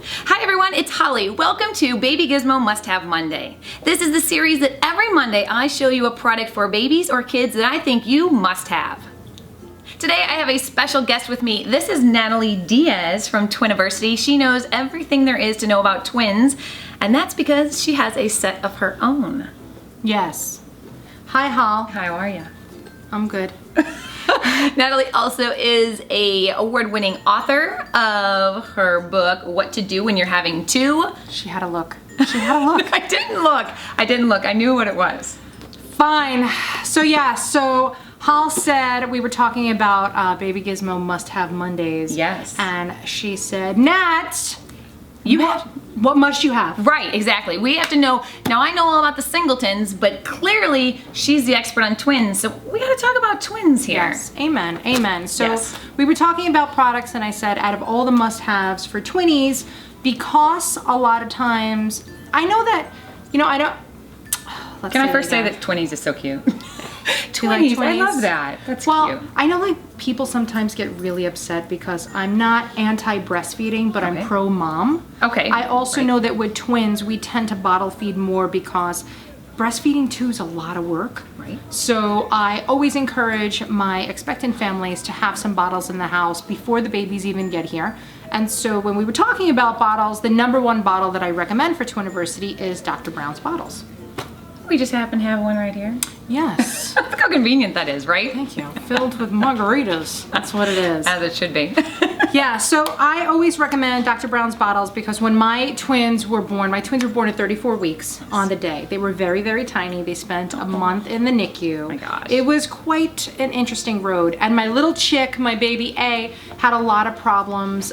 Hi everyone, it's Holly. Welcome to Baby Gizmo Must Have Monday. This is the series that every Monday I show you a product for babies or kids that I think you must have. Today I have a special guest with me. This is Natalie Diaz from Twiniversity. She knows everything there is to know about twins, and that's because she has a set of her own. Yes. Hi, Hol. How are you? I'm good. Natalie also is a award-winning author of her book, What to Do When You're Having Two. She had a look. She had a look. I didn't look. I knew what it was. Fine. So Hol said we were talking about Baby Gizmo Must Have Mondays. Yes. And she said, Nat, what must you have? Right, exactly. We have to know. Now I know all about the singletons, but clearly she's the expert on twins, so we gotta talk about twins here. Yes, amen, amen. So Yes. we were talking about products and I said out of all the must-haves for twinnies, because a lot of times, I know that, I don't, let's Can I say first it say again. that twinnies is so cute? You like Twinnies, I 20s? love that. That's Well, cute. I know like people sometimes get really upset because I'm not anti-breastfeeding, but Okay. I'm pro-mom. Okay. I also Right. know that with twins, we tend to bottle feed more because breastfeeding too is a lot of work. Right. So I always encourage my expectant families to have some bottles in the house before the babies even get here. And so when we were talking about bottles, the #1 bottle that I recommend for Twiniversity is Dr. Brown's bottles. We just happen to have one right here. Yes. Look how convenient that is, right? Thank you. Filled with margaritas. That's what it is. As it should be. Yeah, so I always recommend Dr. Brown's bottles because when my twins were born at 34 weeks on the day. They were very, very tiny. They spent a month in the NICU. Oh my gosh. It was quite an interesting road. And my little chick, my baby A, had a lot of problems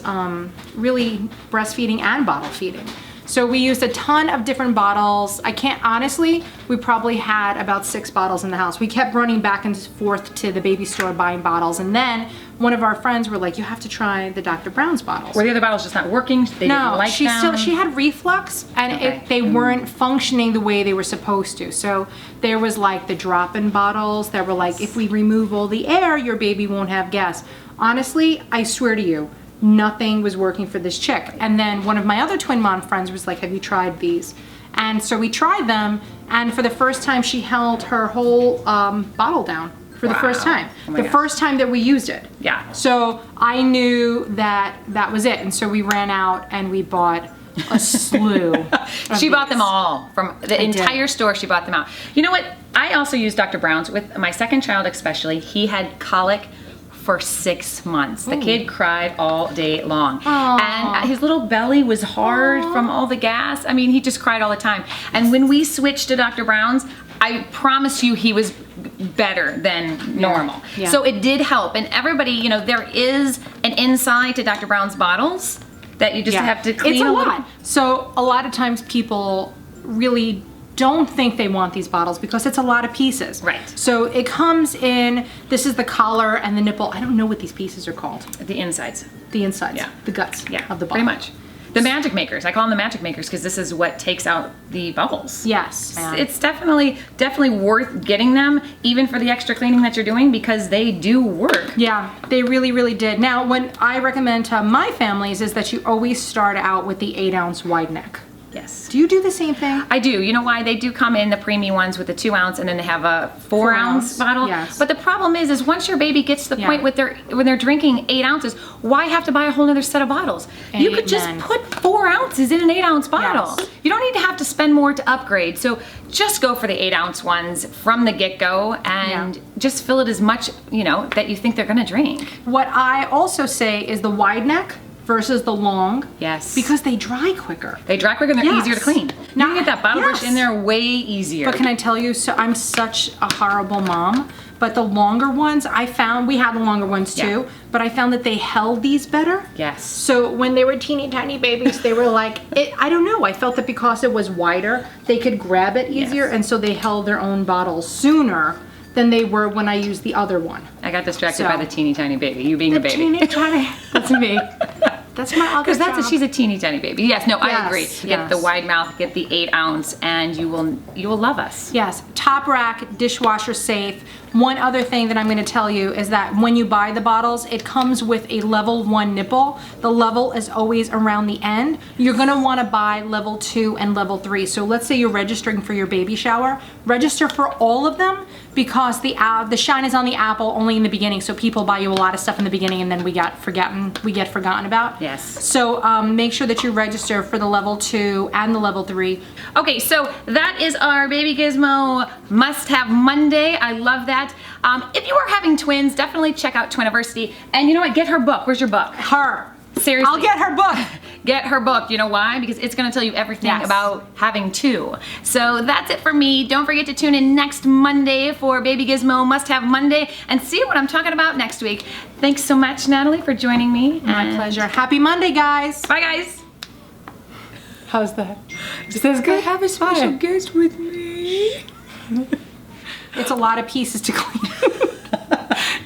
really breastfeeding and bottle feeding. So we used a ton of different bottles. Honestly, we probably had about 6 bottles in the house. We kept running back and forth to the baby store buying bottles. And then one of our friends were like, you have to try the Dr. Brown's bottles. Were the other bottles just not working? They didn't like them? She had reflux and Okay. they weren't functioning the way they were supposed to. So there was like the drop-in bottles that were like, if we remove all the air, your baby won't have gas. Honestly, I swear to you, nothing was working for this chick. And then one of my other twin mom friends was like, have you tried these? And so we tried them, and for the first time she held her whole bottle down for the first Wow. time. Oh my The gosh. first time that we used it. Yeah. So I knew that that was it. And so we ran out and we bought a slew. She bought them all from the did. entire store. She bought them out. You know what? I also use Dr. Brown's with my second child, especially. He had colic for 6 months. The kid cried all day long. Aw. And his little belly was hard from all the gas. I mean, he just cried all the time. And when we switched to Dr. Brown's, I promise you he was better than normal. Yeah. So it did help. And everybody, there is an inside to Dr. Brown's bottles that you just have to clean It's a little. lot. So a lot of times people really don't think they want these bottles because it's a lot of pieces. Right. So it comes in, this is the collar and the nipple. I don't know what these pieces are called. The insides. The insides, Yeah. the guts Yeah, of the bottle. pretty much. The magic makers. I call them the magic makers because this is what takes out the bubbles. Yes. man. It's definitely worth getting them, even for the extra cleaning that you're doing, because they do work. Yeah, they really, really did. Now, what I recommend to my families is that you always start out with the 8-ounce wide neck. Yes. Do you do the same thing? I do. You know why? They do come in the preemie ones with the 2 ounce, and then they have a 4-ounce bottle. Yes. But the problem is once your baby gets to the point with when they're drinking 8 ounces, why have to buy a whole other set of bottles? You could just Amen. put 4 ounces in an 8-ounce bottle. Yes. You don't need to have to spend more to upgrade. So just go for the 8-ounce ones from the get-go and just fill it as much, that you think they're gonna drink. What I also say is the wide neck versus the long. Yes. Because they dry quicker. They dry quicker and they're Yes. easier to clean. You can get that bottle brush Yes. in there way easier. But can I tell you, so I'm such a horrible mom, but the longer ones I found, we had the longer ones too, but I found that they held these better. Yes. So when they were teeny tiny babies, they were like, I don't know, I felt that because it was wider, they could grab it easier, Yes. and so they held their own bottles sooner than they were when I used the other one. I got distracted So- by the teeny tiny baby. You being a baby. Teeny tiny, that's me. That's my other Because job. she's a teeny tiny baby. Yes, no, I Yes, agree. Get yes. the wide mouth, get the 8 ounce, and you will love us. Yes, top rack, dishwasher safe. One other thing that I'm going to tell you is that when you buy the bottles, it comes with a level 1 nipple. The level is always around the end. You're going to want to buy level 2 and level 3. So let's say you're registering for your baby shower. Register for all of them because the shine is on the apple only in the beginning. So people buy you a lot of stuff in the beginning and then we get forgotten about. Yes. So make sure that you register for the level 2 and the level 3. Okay, so that is our Baby Gizmo Must Have Monday. I love that. If you are having twins, definitely check out Twiniversity. And you know what? Get her book. Where's your book? Her. Seriously. I'll get her book. Get her book. You know why? Because it's going to tell you everything Yes. about having two. So that's it for me. Don't forget to tune in next Monday for Baby Gizmo Must Have Monday and see what I'm talking about next week. Thanks so much, Natalie, for joining me. My pleasure. Happy Monday, guys. Bye, guys. How's that? Is this good? I have a special guest with me. It's a lot of pieces to clean.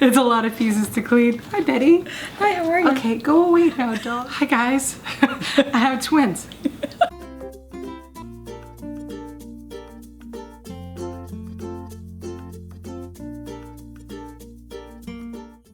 It's a lot of pieces to clean. Hi, Betty. Hi, how are you? Okay, go away now, dog. Hi, guys. I have twins.